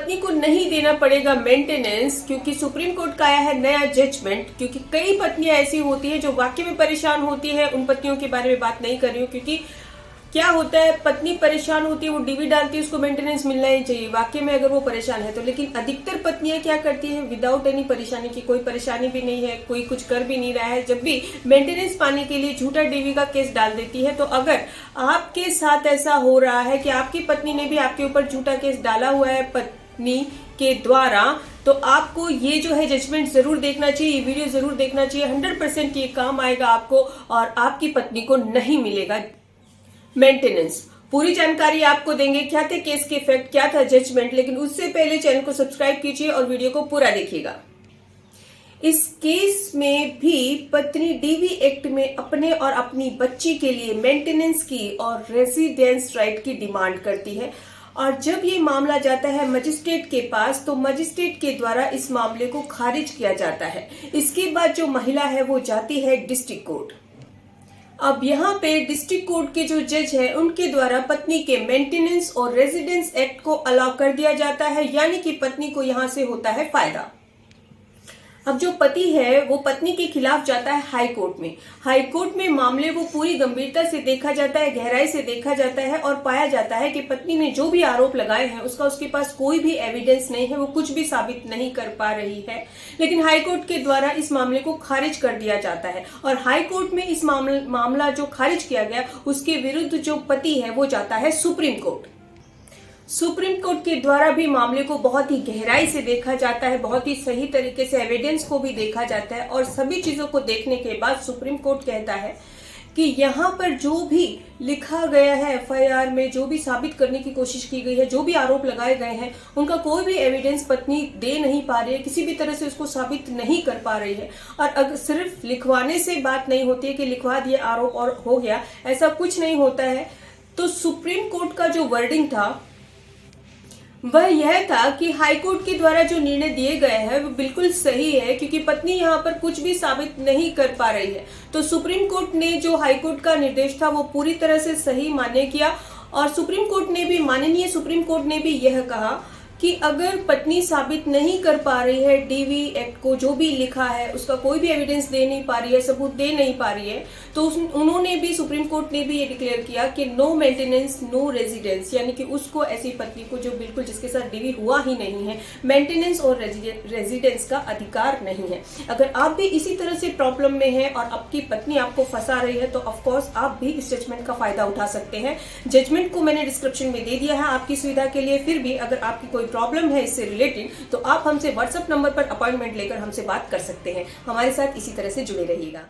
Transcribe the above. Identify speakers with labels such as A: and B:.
A: पत्नी को नहीं देना पड़ेगा मेंटेनेंस, क्योंकि सुप्रीम कोर्ट का आया है नया जजमेंट। क्योंकि कई पत्नियां ऐसी होती हैं जो वाकई में परेशान होती है। उन पत्नियों के बारे में बात नहीं कर रही हूँ, क्योंकि क्या होता है, पत्नी परेशान होती है, वो डीवी डालती है, उसको मेंटेनेंस मिलना ही चाहिए वाकई में अगर वो परेशान है तो। लेकिन अधिकतर पत्नियां क्या करती हैं, विदाउट एनी परेशानी की, कोई परेशानी भी नहीं है, कोई कुछ कर भी नहीं रहा है, जब भी मेंटेनेंस पाने के लिए झूठा डीवी का केस डाल देती है। तो अगर आपके साथ ऐसा हो रहा है कि आपकी पत्नी ने भी आपके ऊपर झूठा केस डाला हुआ है पत्नी के द्वारा, तो आपको ये जो है जजमेंट जरूर देखना चाहिए, ये वीडियो जरूर देखना चाहिए। 100% ये काम आएगा आपको और आपकी पत्नी को नहीं मिलेगा मेंटेनेंस। पूरी जानकारी आपको देंगे, क्या थे केस के इफेक्ट, क्या था जजमेंट। लेकिन उससे पहले चैनल को सब्सक्राइब कीजिए और वीडियो को पूरा देखिएगा। इस केस में भी पत्नी डीवी एक्ट में अपने और अपनी बच्ची के लिए मेंटेनेंस की और रेजिडेंस राइट की डिमांड करती है। और जब ये मामला जाता है मजिस्ट्रेट के पास, तो मजिस्ट्रेट के द्वारा इस मामले को खारिज किया जाता है। इसके बाद जो महिला है वो जाती है डिस्ट्रिक्ट कोर्ट। अब यहाँ पे डिस्ट्रिक्ट कोर्ट के जो जज है उनके द्वारा पत्नी के मेंटेनेंस और रेजिडेंस एक्ट को अलाउ कर दिया जाता है, यानी कि पत्नी को यहाँ से होता है फायदा। अब जो पति है वो पत्नी के खिलाफ जाता है हाई कोर्ट में। हाई कोर्ट में मामले को पूरी गंभीरता से देखा जाता है, गहराई से देखा जाता है और पाया जाता है कि पत्नी ने जो भी आरोप लगाए हैं उसका उसके पास कोई भी एविडेंस नहीं है, वो कुछ भी साबित नहीं कर पा रही है। लेकिन हाई कोर्ट के द्वारा इस मामले को खारिज कर दिया जाता है और हाई कोर्ट में इस मामला जो खारिज किया गया उसके विरुद्ध जो पति है वो जाता है सुप्रीम कोर्ट। सुप्रीम कोर्ट के द्वारा भी मामले को बहुत ही गहराई से देखा जाता है, बहुत ही सही तरीके से एविडेंस को भी देखा जाता है और सभी चीजों को देखने के बाद सुप्रीम कोर्ट कहता है कि यहाँ पर जो भी लिखा गया है एफआईआर में, जो भी साबित करने की कोशिश की गई है, जो भी आरोप लगाए गए हैं, उनका कोई भी एविडेंस पत्नी दे नहीं पा रही है, किसी भी तरह से उसको साबित नहीं कर पा रही है। और अगर सिर्फ लिखवाने से बात नहीं होती है कि लिखवा दिए आरोप और हो गया, ऐसा कुछ नहीं होता है। तो सुप्रीम कोर्ट का जो वर्डिंग था वह यह था कि हाईकोर्ट के द्वारा जो निर्णय दिए गए हैं वो बिल्कुल सही है, क्योंकि पत्नी यहाँ पर कुछ भी साबित नहीं कर पा रही है। तो सुप्रीम कोर्ट ने जो हाईकोर्ट का निर्देश था वो पूरी तरह से सही मान्य किया और सुप्रीम कोर्ट ने भी, माननीय सुप्रीम कोर्ट ने भी यह कहा कि अगर पत्नी साबित नहीं कर पा रही है डीवी एक्ट को, जो भी लिखा है उसका कोई भी एविडेंस दे नहीं पा रही है, सबूत दे नहीं पा रही है, तो उन्होंने भी, सुप्रीम कोर्ट ने भी ये डिक्लेयर किया कि नो मेंटेनेंस नो रेजिडेंस, यानी कि उसको, ऐसी पत्नी को जो बिल्कुल जिसके साथ डीवी हुआ ही नहीं है, मेंटेनेंस और रेजिडेंस का अधिकार नहीं है। अगर आप भी इसी तरह से प्रॉब्लम में है और आपकी पत्नी आपको फंसा रही है तो ऑफकोर्स आप भी इस जजमेंट का फायदा उठा सकते हैं। जजमेंट को मैंने डिस्क्रिप्शन में दे दिया है आपकी सुविधा के लिए। फिर भी अगर आपकी कोई प्रॉब्लम है इससे रिलेटेड तो आप हमसे व्हाट्सएप नंबर पर अपॉइंटमेंट लेकर हमसे बात कर सकते हैं। हमारे साथ इसी तरह से जुड़े रहिएगा।